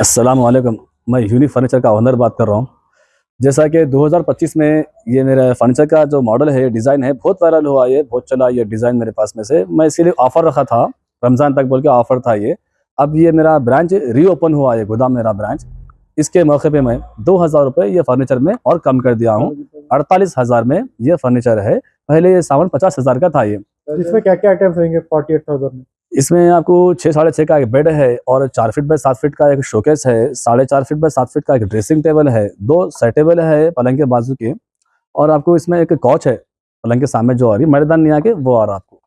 अस्सलाम वालेकुम। मैं यूनिक फर्नीचर का ओनर बात कर रहा हूँ। जैसा कि 2025 में ये मेरा फर्नीचर का जो मॉडल है, डिज़ाइन है, बहुत वायरल हुआ, ये बहुत चला ये डिज़ाइन मेरे पास में से। मैं इसीलिए ऑफ़र रखा था, रमज़ान तक बोल के ऑफ़र था ये। अब ये मेरा ब्रांच रीओपन हुआ है, गोदाम मेरा ब्रांच। इसके मौके पे मैं 2000 रुपये ये फर्नीचर में और कम कर दिया हूँ। 48,000 में ये फर्नीचर है। पहले ये सामान 50,000 का था ये। इसमें क्या क्या आइटम्स रहेंगे 48,000 में? इसमें आपको 6 साढ़े 6 का एक बेड है और 4 फीट बाय 7 फीट का एक शोकेस है, 4.5 फीट बाय 7 फीट का एक ड्रेसिंग टेबल है, 2 साइड टेबल है पलंग के बाजू के, और आपको इसमें एक कॉच है पलंग के सामने जो आ रही मर्दान नहीं आके वो आ रहा आपको।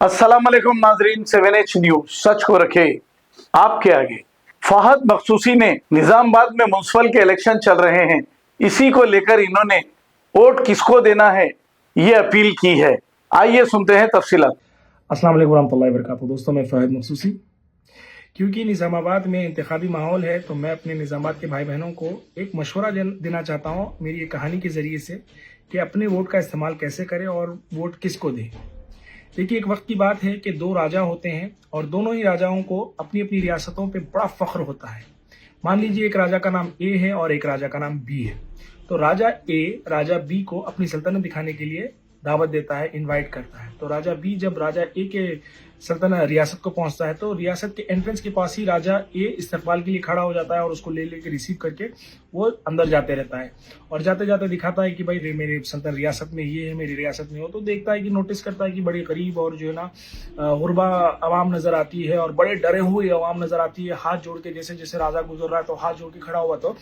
अस्सलाम वालेकुम नाजरीन, 7H न्यूज सच को रखे आपके आगे। फहद मखसूसी ने निजामाबाद में म्युनिसिपल के इलेक्शन चल रहे हैं, इसी को लेकर इन्होंने वोट किसको देना है ये अपील की है। आइए सुनते हैं तफसीलात। अस्सलाम वालेकुम रहमतुल्लाहि व बरकातहू। दोस्तों, मैं फहद मखसूसी। क्योंकि निज़ामाबाद में इंतखाबी माहौल है तो मैं अपने निज़ामाबाद के भाई बहनों को एक मशवरा देना चाहता हूँ मेरी एक कहानी के ज़रिए से कि अपने वोट का इस्तेमाल कैसे करें और वोट किसको दें। देखिए, एक वक्त की बात है कि दो राजा होते हैं और दोनों ही राजाओं को अपनी अपनी रियासतों पे बड़ा फख्र होता है। मान लीजिए एक राजा का नाम ए है और एक राजा का नाम बी है। तो राजा ए राजा बी को अपनी सल्तनत दिखाने के लिए दावत देता है, इनवाइट करता है। तो राजा बी जब राजा ए के सल्तनत रियासत को पहुंचता है तो रियासत के एंट्रेंस के पास ही राजा ए इस्तकबाल के लिए खड़ा हो जाता है और उसको ले लेके रिसीव करके वो अंदर जाते रहता है और जाते जाते दिखाता है कि भाई मेरे सल्तनत रियासत में ये है, मेरी रियासत में हो। तो देखता है कि नोटिस करता है कि बड़ी गरीब और जो है ना गुरबा आवाम नजर आती है और बड़े डरे हुए आवाम नजर आती है। हाथ जोड़ के जैसे जैसे राजा गुजर रहा है तो हाथ जोड़ के खड़ा हुआ। तो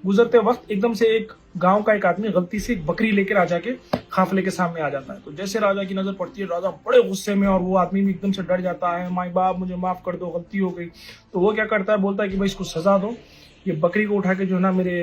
गुजरते वक्त एकदम से एक गांव का एक आदमी गलती से एक बकरी लेके राजा के काफिले के सामने आ जाता है। तो जैसे राजा की नजर पड़ती है, राजा बड़े गुस्से में और वो आदमी भी एकदम से डर जाता है, माई बाप मुझे माफ कर दो, गलती हो गई। तो वो क्या करता है, बोलता है कि भाई इसको सजा दो, ये बकरी को उठा के जो है ना मेरे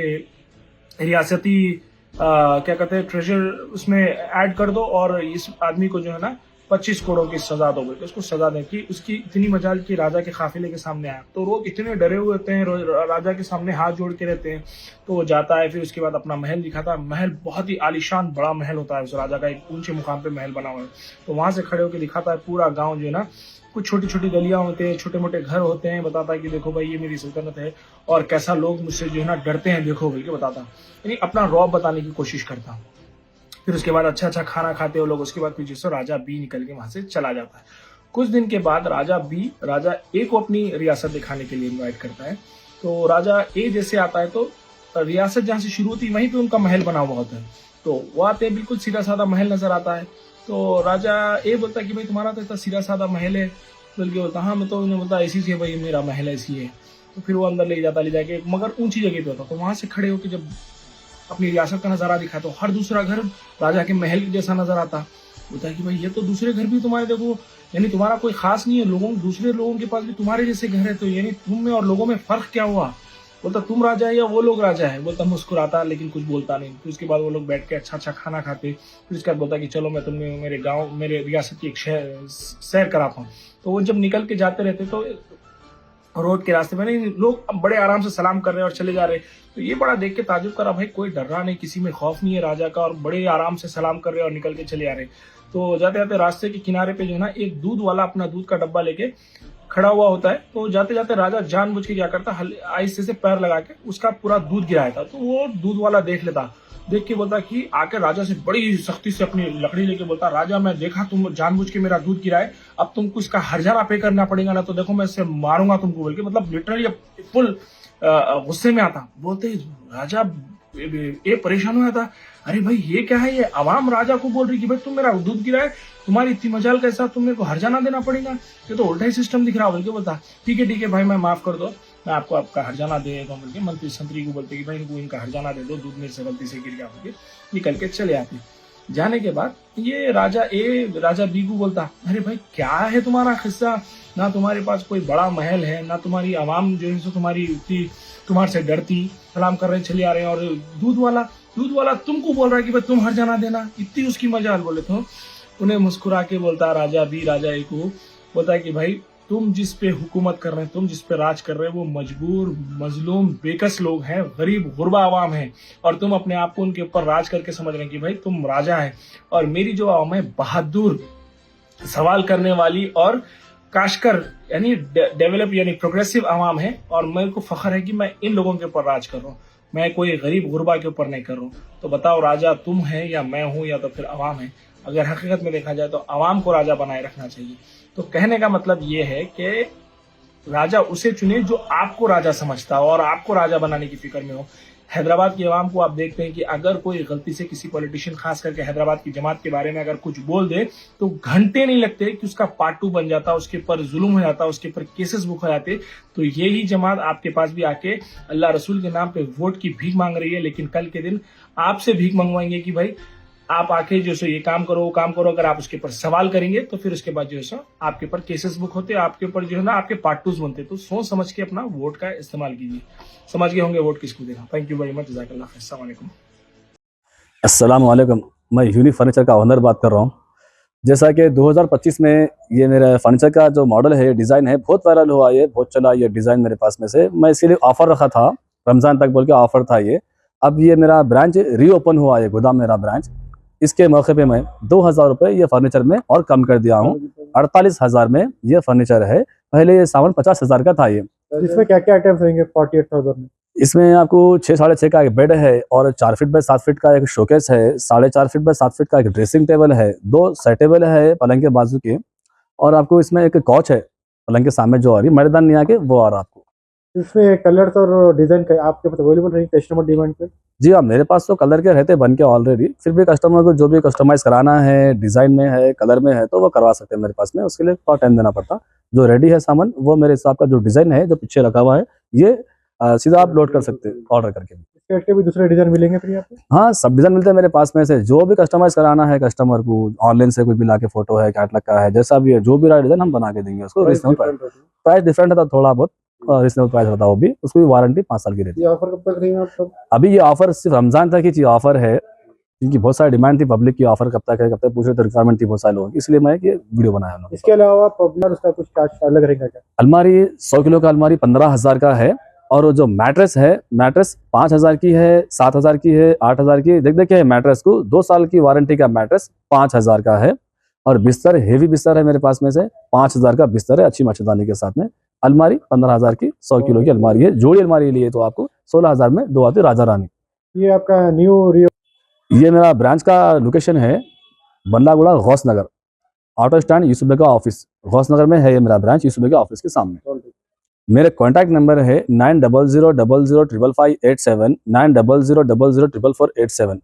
रियासती क्या कहते हैं ट्रेजर उसमें ऐड कर दो और इस आदमी को जो है ना 25 करोड़ की सजा दो। बोलते उसको सजा दें कि उसकी इतनी मजाल की राजा के काफिले के सामने आया। तो लोग इतने डरे हुए होते हैं, राजा के सामने हाथ जोड़ के रहते हैं। तो वो जाता है, फिर उसके बाद अपना महल दिखाता है। महल बहुत ही आलीशान बड़ा महल होता है, उस राजा का एक ऊंचे मुकाम पे महल बना हुआ है। तो वहां से खड़े होकर दिखाता है पूरा गाँव जो है ना, कुछ छोटी छोटी गलियां होते हैं, छोटे मोटे घर होते हैं। बताता है कि देखो भाई ये मेरी सल्तनत है और कैसा लोग मुझसे जो है ना डरते हैं, देखो भाई के बताता, यानी अपना रौब बताने की कोशिश करता हूँ। फिर उसके बाद अच्छा अच्छा खाना खाते हो लोग। उसके बाद पीछे से राजा बी निकल के वहां से चला जाता है। कुछ दिन के बाद राजा बी राजा ए को अपनी रियासत दिखाने के लिए इनवाइट करता है। तो राजा ए जैसे आता है तो रियासत जहां से शुरू होती है वहीं पे उनका महल बना हुआ होता है। तो वो आते हैं, बिल्कुल सीधा साधा महल नजर आता है। तो राजा ए बोलता है कि भाई तुम्हारा तो इतना सीधा साधा महल है। बल्कि बोलता हाँ, मैं तो उन्हें बोलता ऐसी से भाई मेरा महल ऐसी है। तो फिर वो अंदर ले जाता, ले जाके मगर ऊंची जगह पे होता। तो वहां से खड़े होकर जब अपनी रियासत का नजारा दिखा तो हर दूसरा घर राजा के महल जैसा नजर आता। बोलता है कि भाई ये तो दूसरे घर भी तुम्हारे देखो, यानी तुम्हारा कोई खास नहीं है, लोगों दूसरे लोगों के पास भी तुम्हारे जैसे घर है, तो यानी तुम में और लोगों में फर्क क्या हुआ? बोलता तुम राजा है या वो लोग राजा है? बोलता मुस्कुराता लेकिन कुछ बोलता नहीं। फिर उसके बाद वो लोग बैठ के अच्छा अच्छा खाना खाते। फिर उसके बाद बोलता कि चलो मैं तुम्हें मेरे गाँव मेरे रियासत की एक सैर कराता हूँ। तो वो जब निकल के जाते रहते तो रोड के रास्ते में नहीं, लोग अब बड़े आराम से सलाम कर रहे हैं और चले जा रहे हैं। तो ये बड़ा देख के ताजुब करा, भाई कोई डर रहा नहीं, किसी में खौफ नहीं है राजा का, और बड़े आराम से सलाम कर रहे हैं और निकल के चले आ रहे हैं। तो जाते जाते रास्ते के किनारे पे जो है ना एक दूध वाला अपना दूध का डब्बा लेके खड़ा हुआ होता है। तो जाते जाते राजा जानबूझ के क्या करता, आहिस्ते से पैर लगा के उसका पूरा दूध गिराया था। तो वो दूध वाला देख लेता, देख के बोलता कि आके राजा से बड़ी सख्ती से अपनी लकड़ी लेके बोलता, राजा मैं देखा तुम जानबूझ के मेरा दूध गिराए, अब तुमको इसका हर्जाना पे करना पड़ेगा, ना तो देखो मैं इससे मारूंगा तुमको। बोल के मतलब लिटरली फुल गुस्से में आता। बोलते राजा ये परेशान हुआ था, अरे भाई ये क्या है, ये आवाम राजा को बोल रही कि भाई तुम मेरा दूध गिराए, तुम्हारी इतनी मजाल कैसा, तुम मेरे को हर्जाना देना पड़ेगा, ये तो उल्टा ही सिस्टम दिख रहा। बोल के बोलता ठीक है भाई मैं माफ कर दो, मैं आपको आपका हर्जाना देगा। बोल के मंत्री संतरी को बोलते कि भाई इनको इनका हर्जाना दे दो, दूध मेरे से गलती से गिर गया। बोल के निकल के चले आते। जाने के बाद ये राजा ए राजा बी को बोलता, अरे भाई क्या है तुम्हारा किस्सा, ना तुम्हारे पास कोई बड़ा महल है, ना तुम्हारी आवाम जो है तुम्हारी इतनी तुम्हारे से डरती, सलाम कर रहे चले आ रहे हैं, और दूध वाला तुमको बोल रहा है कि भाई तुम हर्जाना देना, इतनी उसकी मजाल। बोले तो उन्हें मुस्कुरा के बोलता राजा बी राजा ए को बोलता है कि भाई तुम जिस पे हुकूमत कर रहे हैं, तुम जिस पे राज कर रहे हैं, वो मजबूर मजलूम बेकस लोग हैं, गरीब गुरबा आवाम है, और तुम अपने आप को उनके ऊपर राज करके समझ रहे हैं कि भाई तुम राजा है। और मेरी जो आवाम है बहादुर, सवाल करने वाली और काशकर यानी डेवलप यानी प्रोग्रेसिव आवाम है, और मेरे को फख्र है कि मैं इन लोगों के ऊपर राज कर रहा हूँ, मैं कोई गरीब गुरबा के ऊपर नहीं कर रहा हूँ। तो बताओ राजा तुम है या मैं हूँ या तो फिर अवाम है? अगर हकीकत में देखा जाए तो अवाम को राजा बनाए रखना चाहिए। तो कहने का मतलब ये है कि राजा उसे चुने जो आपको राजा समझता हो और आपको राजा बनाने की फिक्र में हो। हैदराबाद की आवाम को आप देखते हैं कि अगर कोई गलती से किसी पॉलिटिशियन, खास करके हैदराबाद की जमात के बारे में अगर कुछ बोल दे तो घंटे नहीं लगते कि उसका पार्ट 2 बन जाता, उसके ऊपर जुल्म हो जाता, उसके ऊपर केसेस बुक हो जाते। तो यही जमात आपके पास भी आके अल्लाह रसूल के नाम पे वोट की भीख मांग रही है, लेकिन कल के दिन आपसे भीख मंगवाएंगे कि भाई आप आके जो सो ये काम करो वो काम करो। अगर आप उसके ऊपर सवाल करेंगे तो फिर उसके बाद जो है सो आपके ऊपर केसेस बुक होते, आपके ऊपर जो है ना आपके पार्ट 2 बनते। तो सोच समझ के अपना वोट का इस्तेमाल कीजिए। समझ गए होंगे वोट किसको देना। थैंक यू वेरी मच, जज़ाकल्लाह खैर। अस्सलाम वालेकुम। अस्सलाम वालेकुम। मैं यूनिक फर्नीचर का ओनर बात कर रहा हूँ। जैसा कि 2025 में ये मेरा फर्नीचर का जो मॉडल है, डिज़ाइन है, बहुत वायरल हुआ, ये बहुत चला ये डिज़ाइन मेरे पास में से। मैं इसके लिए ऑफ़र रखा था, रमज़ान तक बोल के ऑफ़र था ये। अब ये मेरा ब्रांच रीओपन हुआ है, गोदाम मेरा ब्रांच। इसके मौके पे मैं 2000 रुपये ये फर्नीचर में और कम कर दिया हूँ। 48,000 में ये फर्नीचर है। पहले ये सामान 50,000 का था ये। इसमें क्या क्या आइटम्स रहेंगे 48,000 में? इसमें आपको 6 साढ़े 6 का एक बेड है और 4 फीट बाय 7 फीट का एक शोकेस है, 4.5 फीट बाय 7 फीट का एक ड्रेसिंग टेबल है, 2 सेट टेबल है पलंग के बाजू के, और आपको इसमें एक कॉच है पलंग के सामने जो आ रही, मर्दान नहीं आके वो आ रहा आपको। इसमें कलर्स और डिजाइन का आपके पास अवेलेबल रहेंगे कस्टमर डिमांड पे? जी हाँ, मेरे पास तो कलर के रहते बन के ऑलरेडी। फिर भी कस्टमर को जो भी कस्टमाइज कराना है, डिज़ाइन में है, कलर में है, तो वो करवा सकते हैं मेरे पास में। उसके लिए थोड़ा टाइम देना पड़ता। जो रेडी है सामान वो मेरे हिसाब का जो डिज़ाइन है जो पीछे रखा हुआ है, ये सीधा आप लोड कर सकते हैं ऑर्डर करके। इसके हट के भी दूसरे डिजाइन मिलेंगे फिर यहाँ पे? हाँ, सब डिज़ाइन मिलते हैं मेरे पास में से। जो भी कस्टमाइज कराना है कस्टमर को, ऑनलाइन से कोई भी लाके फोटो है, कैटलॉग का है, जैसा भी है, जो भी रहा डिज़ाइन हम बना के देंगे उसको। रीजनेबल प्राइस डिफरेंट है थोड़ा बहुत, रीजनेबल प्राइस रहता है वो भी। उसकी भी वारंटी 5 साल की रहती है। ये ऑफर कब तक रहेगा आप? अभी ये ऑफर सिर्फ रमजान तक ही ऑफर है, क्योंकि बहुत सारी डिमांड थी पब्लिक की, ऑफर कब तक है कब तक पूछ रहे, तो रिक्वायरमेंट थी बहुत सारे लोगों की, इसलिए मैं ये वीडियो बनाया हूँ। इसके अलावा पॉपुलर उसका कुछ चार्ज अलग रहेगा क्या? अलमारी 100 किलो का अलमारी 15,000 का है, और वो जो मैट्रेस है, मैट्रेस 5,000 की है, 7,000 की है, 8,000 की। देखिए मैट्रेस को 2 साल की वारंटी का मैट्रेस 5,000 का है। और बिस्तर, हेवी बिस्तर है मेरे पास में से 5,000 का बिस्तर है, अच्छी मच्छरदानी के साथ में। अलमारी 15,000 की 100 किलो की अलमारी है। जोड़ी अलमारी लिए तो आपको 16,000 में 2 आती राजा रानी। ये आपका न्यू ये मेरा ब्रांच का लोकेशन है बल्लागुड़ा गौस नगर, ऑटो स्टैंड यूसुफ बेग का ऑफिस गौस नगर में है ये मेरा ब्रांच, यूसुफ बेग का ऑफिस के सामने। मेरे कॉन्टैक्ट नंबर है 9000005587, 9000004487।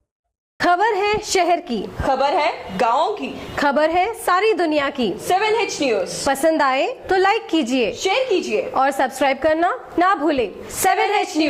खबर है शहर की, खबर है गाँव की, खबर है सारी दुनिया की। 7H न्यूज पसंद आए तो लाइक कीजिए, शेयर कीजिए और सब्सक्राइब करना ना भूलें। 7H news.